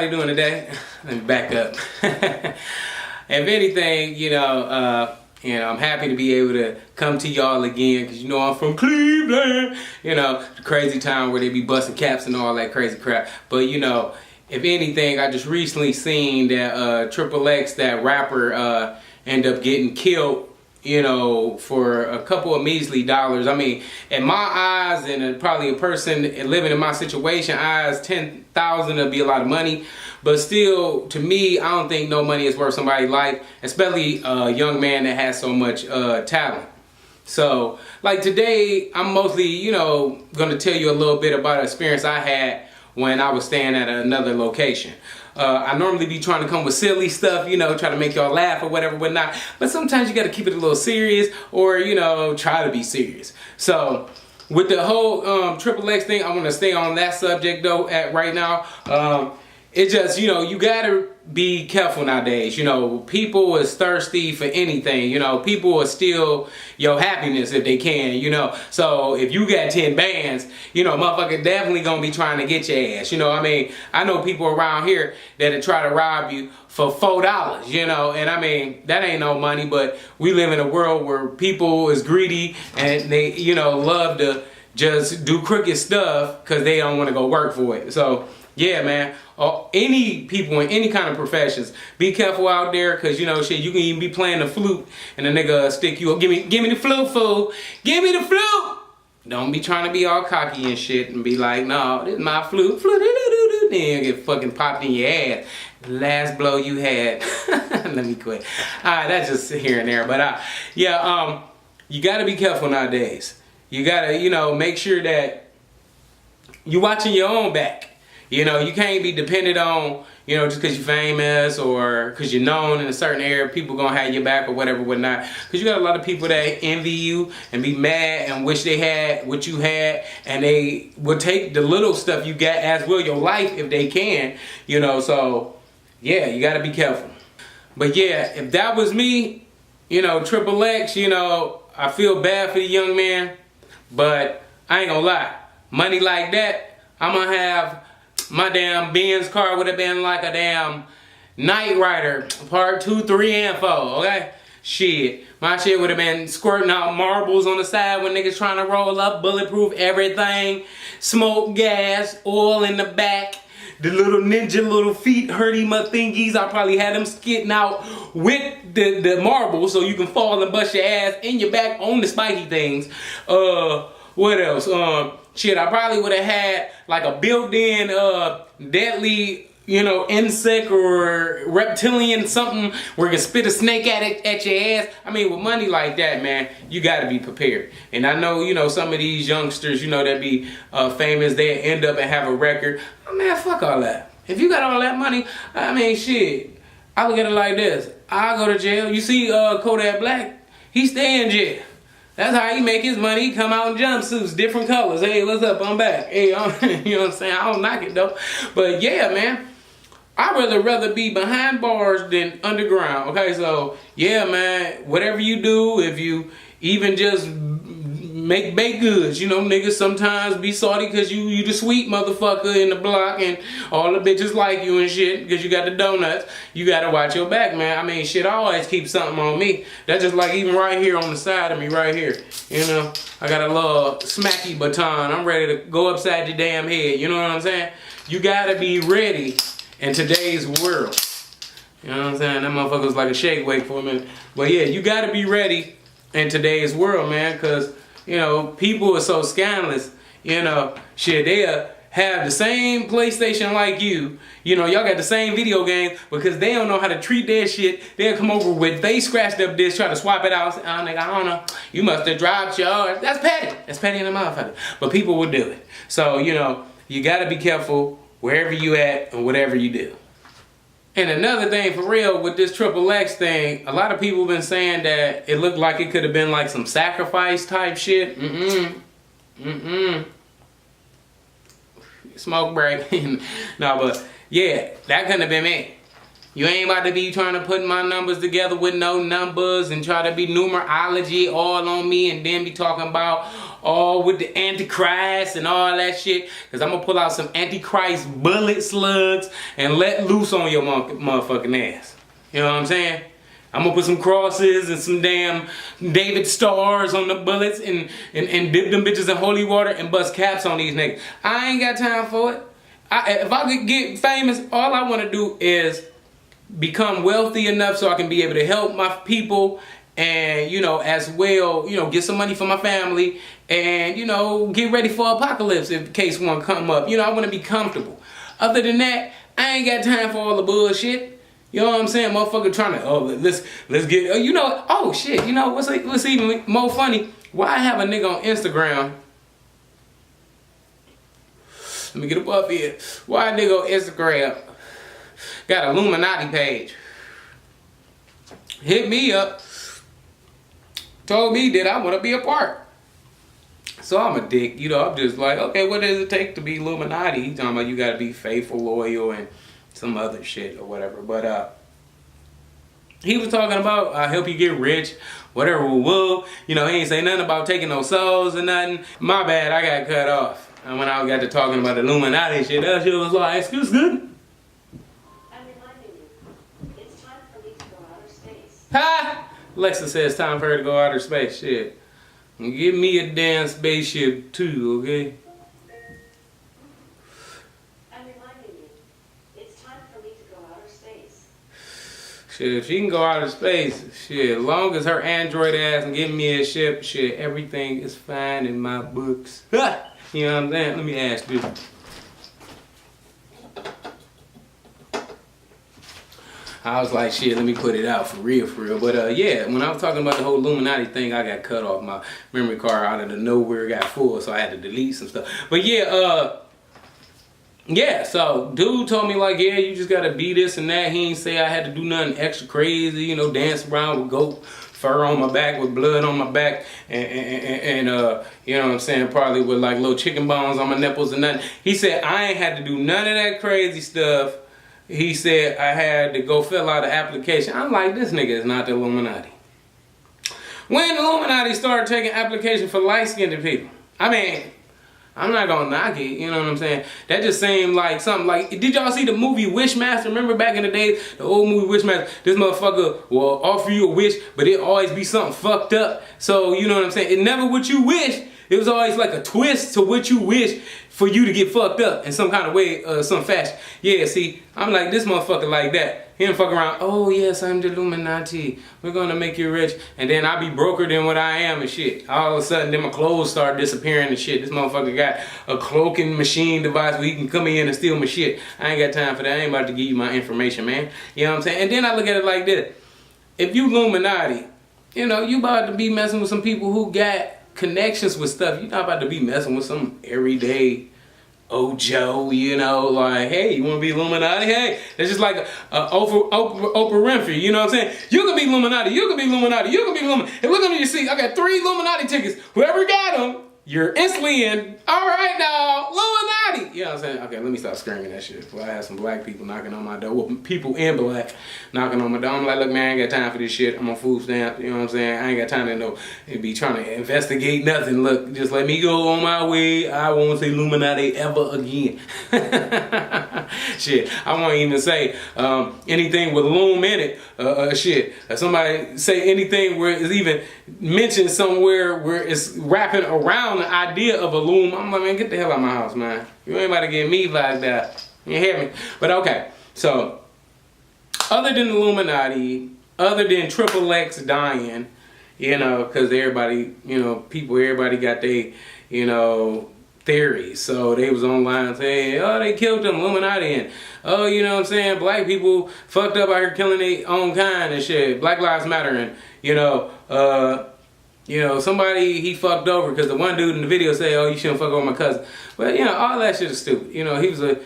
everybody doing today? Let me back up. If anything, I'm happy to be able to come to y'all again because I'm from Cleveland. The crazy town where they be busting caps and all that crazy crap. But if anything, I just recently seen that XXX, that rapper, end up getting killed. For a couple of measly dollars. I mean, in my eyes, and probably a person living in my situation eyes, 10,000 would be a lot of money. But still, to me, I don't think no money is worth somebody's life, especially a young man that has so much talent. So, like today, I'm mostly, going to tell you a little bit about an experience I had when I was staying at another location. I normally be trying to come with silly stuff, try to make y'all laugh or whatever, whatnot. But sometimes you got to keep it a little serious or, try to be serious. So with the whole XXX thing, I want to stay on that subject though right now. It just, you got to be careful nowadays. People is thirsty for anything. People will steal your happiness if they can, So if you got 10 bands, motherfucker definitely gonna be trying to get your ass. I mean, I know people around here that'll try to rob you for $4, and I mean, that ain't no money, but we live in a world where people is greedy and they, love to just do crooked stuff because they don't want to go work for it. So yeah, man. Any people in any kind of professions, be careful out there, cause shit, you can even be playing the flute and the nigga stick you up. Give me the flute, fool. Give me the flute. Don't be trying to be all cocky and shit and be like, no, this is my flute. Then get fucking popped in your ass. Last blow you had. Let me quit. Alright, that's just here and there. But you gotta be careful nowadays. You gotta, make sure that you watching your own back. You can't be dependent on, just because you're famous or because you're known in a certain area, people gonna have your back or whatever, whatnot. Because you got a lot of people that envy you and be mad and wish they had what you had, and they will take the little stuff you got as well, your life, if they can, So, yeah, you gotta be careful. But yeah, if that was me, XXX, I feel bad for the young man, but I ain't gonna lie. Money like that, I'm gonna have. My damn Benz car would have been like a damn Knight Rider, part 2, 3, and 4, okay? Shit. My shit would have been squirting out marbles on the side when niggas trying to roll up, bulletproof everything, smoke gas, oil in the back, the little ninja little feet hurty my thingies. I probably had them skitting out with the marbles so you can fall and bust your ass in your back on the spiky things. What else? Shit, I probably would have had like a built-in deadly, insect or reptilian something where you can spit a snake at your ass. I mean, with money like that, man, you gotta be prepared. And I know, some of these youngsters, that be famous, they end up and have a record. Oh, man, fuck all that. If you got all that money, I mean, shit, I look at it like this. I go to jail. You see Kodak Black, he stay in jail. That's how he make his money. He come out in jumpsuits, different colors. Hey, what's up? I'm back. Hey, you know what I'm saying? I don't knock it though. But yeah, man, I'd rather be behind bars than underground. Okay, so yeah, man, whatever you do, if you even just make baked goods, niggas sometimes be salty because you the sweet motherfucker in the block and all the bitches like you and shit because you got the donuts. You gotta watch your back, man. I mean, shit, I always keep something on me. That's just like even right here on the side of me, right here. I got a little smacky baton. I'm ready to go upside your damn head. You know what I'm saying? You gotta be ready in today's world. You know what I'm saying? That motherfucker was like a shake weight for a minute. But yeah, you gotta be ready in today's world, man, because people are so scandalous. Shit, they'll have the same PlayStation like you. Y'all got the same video games because they don't know how to treat their shit. They'll come over with, they scratched up this, try to swap it out. Oh, nigga, I don't know. You must have dropped yours. That's petty. That's petty in the motherfucker. But people will do it. So, you got to be careful wherever you at and whatever you do. And another thing for real with this XXX thing, a lot of people been saying that it looked like it could have been like some sacrifice type shit. Smoke break. No, but yeah, that couldn't have been me. You ain't about to be trying to put my numbers together with no numbers and try to be numerology all on me and then be talking about all with the Antichrist and all that shit. Because I'm going to pull out some Antichrist bullet slugs and let loose on your motherfucking ass. You know what I'm saying? I'm going to put some crosses and some damn David stars on the bullets and dip them bitches in holy water and bust caps on these niggas. I ain't got time for it. If I could get famous, all I want to do is become wealthy enough so I can be able to help my people and, you know, as well, you know, get some money for my family and, you know, get ready for apocalypse in case one come up. You know, I want to be comfortable. Other than that, I ain't got time for all the bullshit. You know what I'm saying? Motherfucker trying to, let's get, you know, oh shit, you know, what's even more funny? Why I have a nigga on Instagram? Let me get above here. Why a nigga on Instagram got an Illuminati page? Hit me up. Told me that I want to be a part. So I'm a dick. You know, I'm just like, okay, what does it take to be Illuminati? He talking about you got to be faithful, loyal, and some other shit or whatever. But he was talking about I help you get rich, whatever. Woo. You know, he ain't say nothing about taking no souls or nothing. My bad, I got cut off. And when I got to talking about Illuminati shit, that shit was like, excuse good. Ha! Alexa says time for her to go outer space. Shit. Give me a damn spaceship too, okay? I'm reminding you, it's time for me to go outer space. Shit, if she can go outer space, shit, as long as her android ass can give me a ship, shit, everything is fine in my books. Ha! You know what I'm saying? Let me ask you. I was like, shit, let me put it out for real, for real. But yeah, when I was talking about the whole Illuminati thing, I got cut off. My memory card out of the nowhere got full, so I had to delete some stuff. But yeah, yeah, so dude told me like, yeah, you just gotta be this and that. He ain't say I had to do nothing extra crazy, you know, dance around with goat fur on my back, with blood on my back, and you know what I'm saying, probably with like little chicken bones on my nipples and nothing. He said I ain't had to do none of that crazy stuff. He said I had to go fill out an application. I'm like, this nigga is not the Illuminati. When the Illuminati started taking applications for light-skinned people, I mean, I'm not gonna knock it, you know what I'm saying? That just seemed like something like, did y'all see the movie Wishmaster? Remember back in the days, the old movie Wishmaster? This motherfucker will offer you a wish, but it always be something fucked up. So, you know what I'm saying? It never what you wish. It was always like a twist to what you wish for you to get fucked up in some kind of way, some fashion. Yeah, see, I'm like this motherfucker like that. He didn't fuck around, oh yes, I'm the Illuminati. We're gonna make you rich. And then I be broker than what I am and shit. All of a sudden, then my clothes start disappearing and shit. This motherfucker got a cloaking machine device where he can come in and steal my shit. I ain't got time for that. I ain't about to give you my information, man. You know what I'm saying? And then I look at it like this. If you Illuminati, you know, you about to be messing with some people who got connections with stuff. You're not about to be messing with some everyday Joe, you know, like, hey, you want to be Illuminati? Hey, it's just like Oprah Winfrey, you know what I'm saying? You can be Illuminati, you can be Illuminati, you can be Illuminati. Hey, look under your seat, I got 3 Illuminati tickets. Whoever got them, you're instantly in. All right now, Illuminati. You know what I'm saying? Okay, let me stop screaming that shit. Well, I had some black people knocking on my door. Well, people in black knocking on my door. I'm like, look, man, I ain't got time for this shit. I'm on food stamp. You know what I'm saying? I ain't got time to be trying to investigate nothing. Look, just let me go on my way. I won't say Illuminati ever again. Shit, I won't even say anything with Loom in it. Shit, if somebody say anything where it's even mentioned somewhere where it's wrapping around the idea of a loom, I'm like, man, get the hell out of my house, man. You ain't about to get me like that. You hear me? But okay, so other than Illuminati, other than XXX dying, you know, because everybody, you know, everybody got their, you know, theories. So they was online saying, oh, they killed them Illuminati, and oh, you know what I'm saying, black people fucked up out here killing their own kind and shit. Black Lives Matter, and you know, somebody he fucked over because the one dude in the video said, oh, you shouldn't fuck over my cousin. But, you know, all that shit is stupid. You know, he was a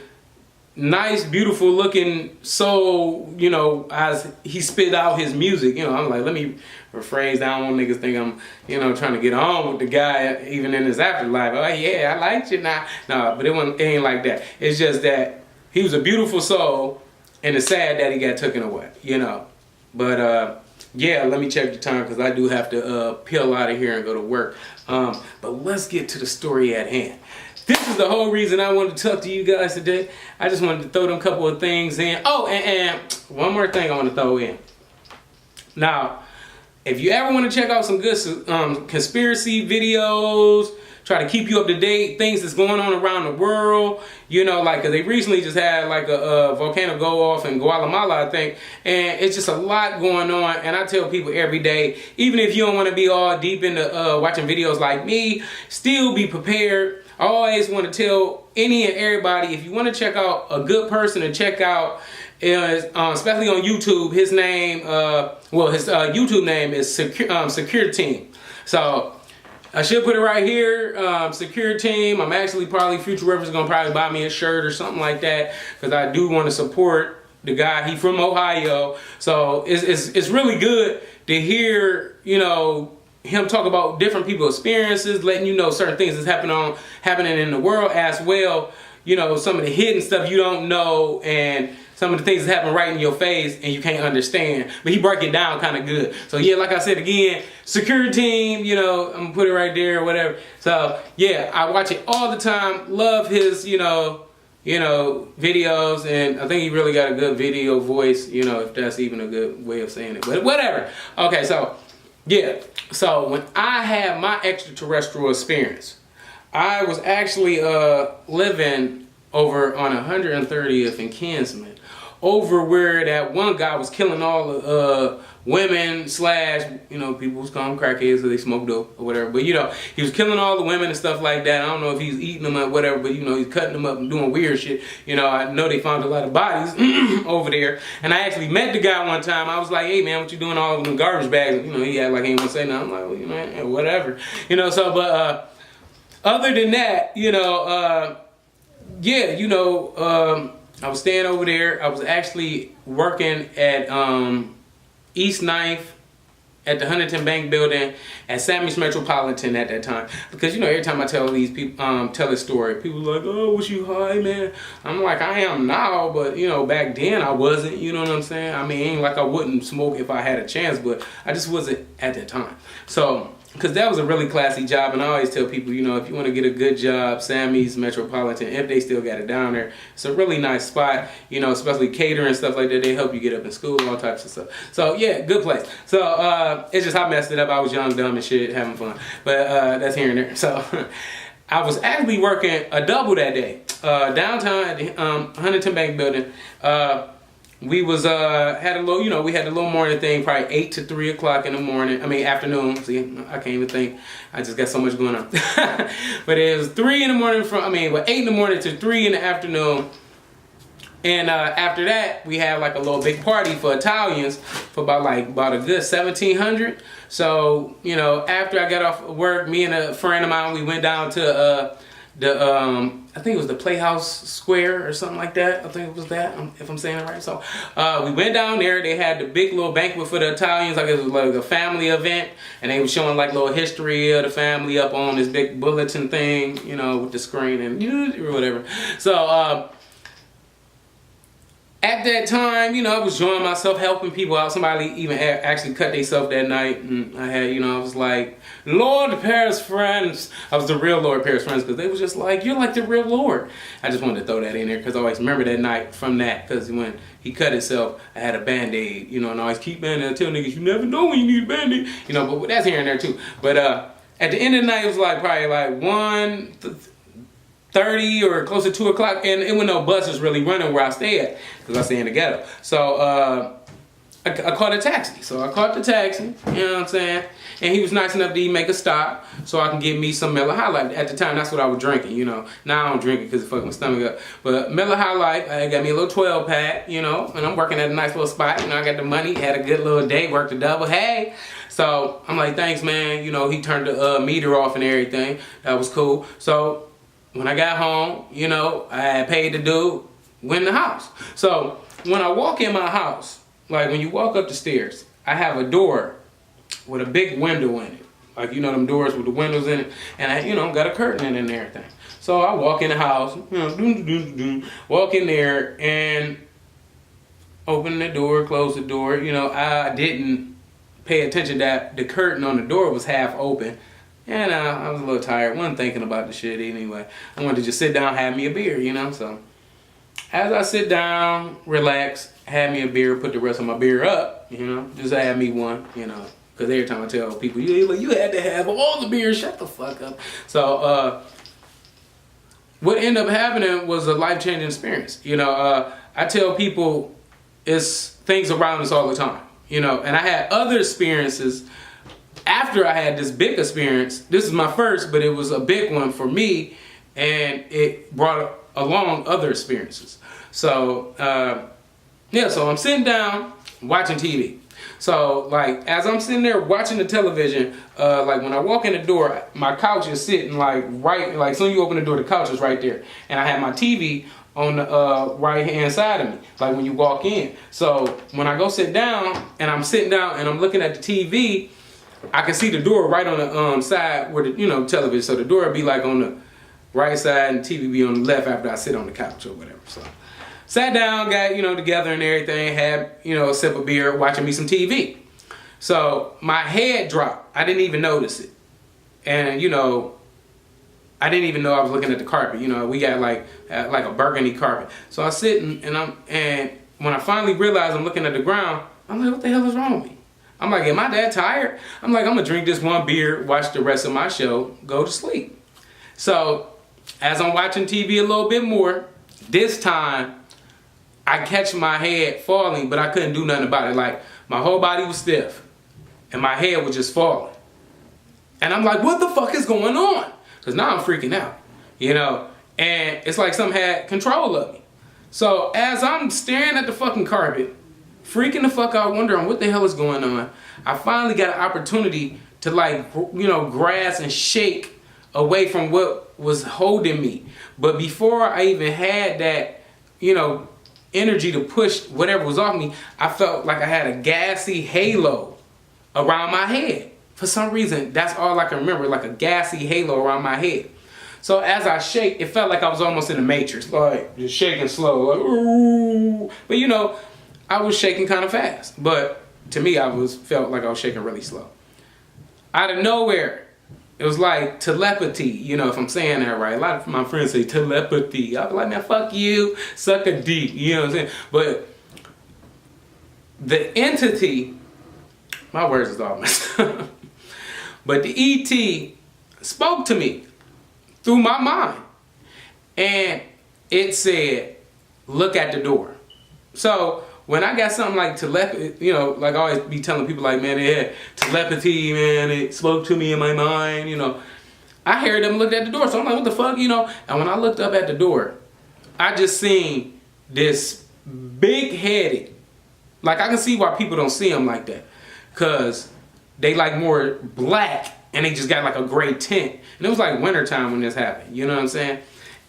nice, beautiful looking soul, you know, as he spit out his music. You know, I'm like, let me rephrase that. I don't want niggas think I'm, you know, trying to get on with the guy even in his afterlife. Oh, yeah, I liked you now. No, but it ain't like that. It's just that he was a beautiful soul. and it's sad that he got taken away, you know. But yeah, let me check the time because I do have to peel out of here and go to work. But let's get to the story at hand. This is the whole reason I wanted to talk to you guys today. I just wanted to throw them couple of things in. Oh, and one more thing I want to throw in. Now, if you ever want to check out some good conspiracy videos, try to keep you up to date, things that's going on around the world, you know, like, cause they recently just had like a volcano go off in Guatemala, I think, and it's just a lot going on. And I tell people every day, even if you don't want to be all deep into watching videos like me, still be prepared. I always want to tell any and everybody, if you want to check out a good person to check out, especially on YouTube, his name, his YouTube name is Secure Team. So I should put it right here, Secure Team. I'm actually probably Future Reference gonna probably buy me a shirt or something like that because I do want to support the guy. He from Ohio, so it's really good to hear, you know, him talk about different people's experiences, letting you know certain things that's happening in the world as well. You know, some of the hidden stuff you don't know, and some of the things that happen right in your face and you can't understand. But he break it down kind of good. So yeah, like I said again, Secure Team, you know, I'm gonna put it right there or whatever. So yeah, I watch it all the time. Love his, you know, videos, and I think he really got a good video voice, you know, if that's even a good way of saying it. But whatever. Okay, so yeah. So when I had my extraterrestrial experience, I was actually living over on 130th and Kinsman, over where that one guy was killing all the women slash, you know, people was calling them crackheads so they smoked dope or whatever. But you know, he was killing all the women and stuff like that. I don't know if he's eating them or whatever, but you know, he's cutting them up and doing weird shit. You know, I know they found a lot of bodies over there. And I actually met the guy one time. I was like, hey man, what you doing all of them garbage bags? You know, he had like he ain't want to say nothing. I'm like, well, you know, whatever. You know, so but other than that, you know, yeah, you know, I was staying over there. I was actually working at East 9th at the Huntington Bank building at Sammy's Metropolitan at that time. Because, you know, every time I tell these people, tell a story, people are like, oh, was you high, man? I'm like, I am now, but, you know, back then I wasn't, you know what I'm saying? I mean, it ain't like I wouldn't smoke if I had a chance, but I just wasn't at that time. So, because that was a really classy job, and I always tell people, you know, if you want to get a good job, Sammy's Metropolitan, if they still got it down there, it's a really nice spot, you know, especially catering and stuff like that. They help you get up in school, all types of stuff. So, yeah, good place. So, it's just I messed it up. I was young, dumb, and shit, having fun. But that's here and there. So, I was actually working a double that day, downtown at the Huntington Bank building. We was had a little, you know, we had a little morning thing, probably 8 to 3 o'clock in the morning. I mean afternoon. See, I can't even think. I just got so much going on. But it was 3 in the morning from 8 in the morning to 3 in the afternoon. And after that, we had like a little big party for Italians for about a good 1,700. So, you know, after I got off work, me and a friend of mine, we went down to I think it was the Playhouse Square or something like that. I think it was that, if I'm saying it right. So we went down there. They had the big little banquet for the Italians, like it was like a family event, and they were showing like little history of the family up on this big bulletin thing, you know, with the screen and whatever. So at that time, you know, I was enjoying myself, helping people out. Somebody even actually cut themselves that night, and I had, you know, I was like, Lord Paris Friends. I was the real Lord Paris Friends, because they was just like, you're like the real Lord. I just wanted to throw that in there, because I always remember that night from that, because when he cut himself, I had a Band-Aid, you know, and I always keep Band-Aid. I tell niggas, you never know when you need a Band-Aid, you know, but that's here and there too. But at the end of the night, it was like probably like 1:30 or close to 2 o'clock, and it wasn't no buses really running where I stay at, because I stay in the ghetto. So I caught a taxi. So I caught the taxi, you know what I'm saying? And he was nice enough to make a stop so I can get me some Miller High Life. At the time, that's what I was drinking, you know. Now I don't drink it because it fucked my stomach up. But Miller High Life, I got me a little 12-pack, you know, and I'm working at a nice little spot. You know, I got the money, had a good little day, worked a double. Hey! So I'm like, thanks, man. You know, he turned the meter off and everything. That was cool. So when I got home, you know, I had paid the dude, went in the house. So when I walk in my house, like when you walk up the stairs, I have a door with a big window in it. Like, you know, them doors with the windows in it. And I, you know, got a curtain in it and everything. So I walk in the house, you know, walk in there, and open the door, close the door. You know, I didn't pay attention that the curtain on the door was half open. And I was a little tired. Wasn't thinking about the shit anyway. I wanted to just sit down, have me a beer, you know. So as I sit down, relax, have me a beer, put the rest of my beer up, you know, just have me one, you know. Because every time I tell people, you had to have all the beer, shut the fuck up. So what ended up happening was a life-changing experience. You know, I tell people it's things around us all the time, you know. And I had other experiences after I had this big experience. This is my first, but it was a big one for me, and it brought along other experiences. So yeah, so I'm sitting down watching TV. So like as I'm sitting there watching the television, like when I walk in the door, my couch is sitting like right, like soon you open the door, the couch is right there, and I have my TV on the right hand side of me, like when you walk in. So when I go sit down and I'm sitting down and I'm looking at the TV, I can see the door right on the side where the, you know, television. So the door would be like on the right side and TV be on the left after I sit on the couch or whatever. So sat down, got, you know, together and everything, had, you know, a sip of beer, watching me some TV. So my head dropped. I didn't even notice it. And, you know, I didn't even know I was looking at the carpet. You know, we got like a burgundy carpet. So I sit and when I finally realized I'm looking at the ground, I'm like, what the hell is wrong with me? I'm like, am I that tired? I'm like, I'm gonna drink this one beer, watch the rest of my show, go to sleep. So as I'm watching TV a little bit more, this time I catch my head falling, but I couldn't do nothing about it. Like my whole body was stiff and my head was just falling. And I'm like, what the fuck is going on? Because now I'm freaking out, you know? And it's like something had control of me. So as I'm staring at the fucking carpet, freaking the fuck out, wondering what the hell is going on, I finally got an opportunity to, like, you know, grasp and shake away from what was holding me. But before I even had that, you know, energy to push whatever was off me, I felt like I had a gassy halo around my head. For some reason, that's all I can remember, like a gassy halo around my head. So as I shake, it felt like I was almost in the Matrix, like just shaking slow, like, ooh. But you know, I was shaking kind of fast, but to me, felt like I was shaking really slow. Out of nowhere, it was like telepathy, you know, if I'm saying that right. A lot of my friends say telepathy. I'll be like, man, fuck you, suck a D, you know what I'm saying? But the entity, my words is all messed up, but the ET spoke to me through my mind, and it said, look at the door. So when I got something like telepathy, you know, like I always be telling people like, man, they had telepathy, man, it spoke to me in my mind, you know. I heard them look at the door, so I'm like, what the fuck, you know? And when I looked up at the door, I just seen this big-headed, like I can see why people don't see them like that, because they like more black, and they just got like a gray tint. And it was like wintertime when this happened, you know what I'm saying?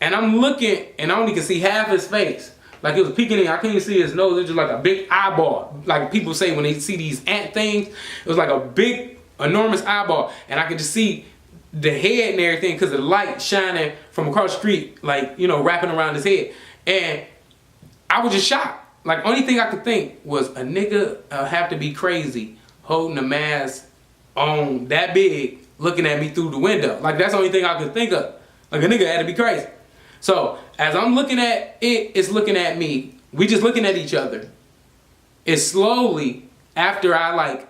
And I'm looking, and I only can see half his face. Like it was peeking in, I couldn't even see his nose. It was just like a big eyeball. Like people say when they see these ant things, it was like a big, enormous eyeball. And I could just see the head and everything because of the light shining from across the street, like, you know, wrapping around his head. And I was just shocked. Like, only thing I could think was a nigga have to be crazy holding a mask on that big, looking at me through the window. Like, that's the only thing I could think of. Like, a nigga had to be crazy. So, as I'm looking at it, it's looking at me. We just looking at each other. It slowly, after I, like,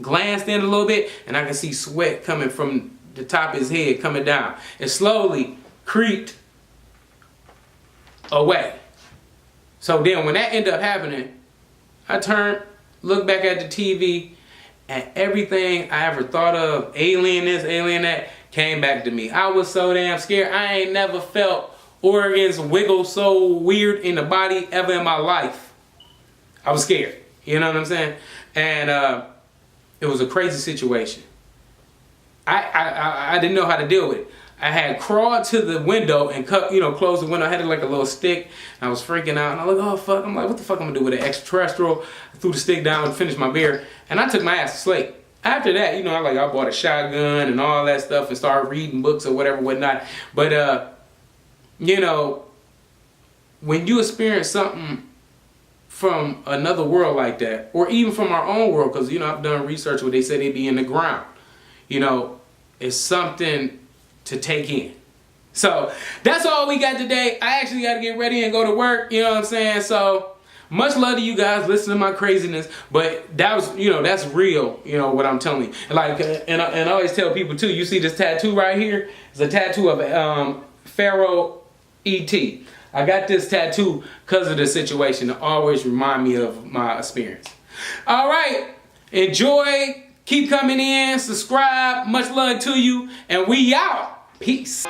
glanced in a little bit, and I can see sweat coming from the top of his head coming down. It slowly creeped away. So then when that ended up happening, I turned, looked back at the TV, and everything I ever thought of, alien this, alien that, came back to me. I was so damn scared. I ain't never felt organs wiggle so weird in the body ever in my life. I was scared. You know what I'm saying? And it was a crazy situation. I didn't know how to deal with it. I had crawled to the window and closed the window. I had like a little stick. And I was freaking out. And I was like, oh fuck. I'm like, what the fuck I'm gonna do with an extraterrestrial? I threw the stick down and finished my beer. And I took my ass to sleep. After that, I bought a shotgun and all that stuff and started reading books or whatever, whatnot. But when you experience something from another world like that, or even from our own world, because, you know, I've done research where they say they be in the ground, you know, it's something to take in. So that's all we got today. I actually got to get ready and go to work, you know what I'm saying? So much love to you guys. Listen to my craziness, but that was, you know, that's real, you know, what I'm telling you. Like, and I always tell people too, you see this tattoo right here? It's a tattoo of Pharaoh E.T. I got this tattoo because of the situation to always remind me of my experience. All right, enjoy, keep coming in, subscribe, much love to you, and we out. Peace.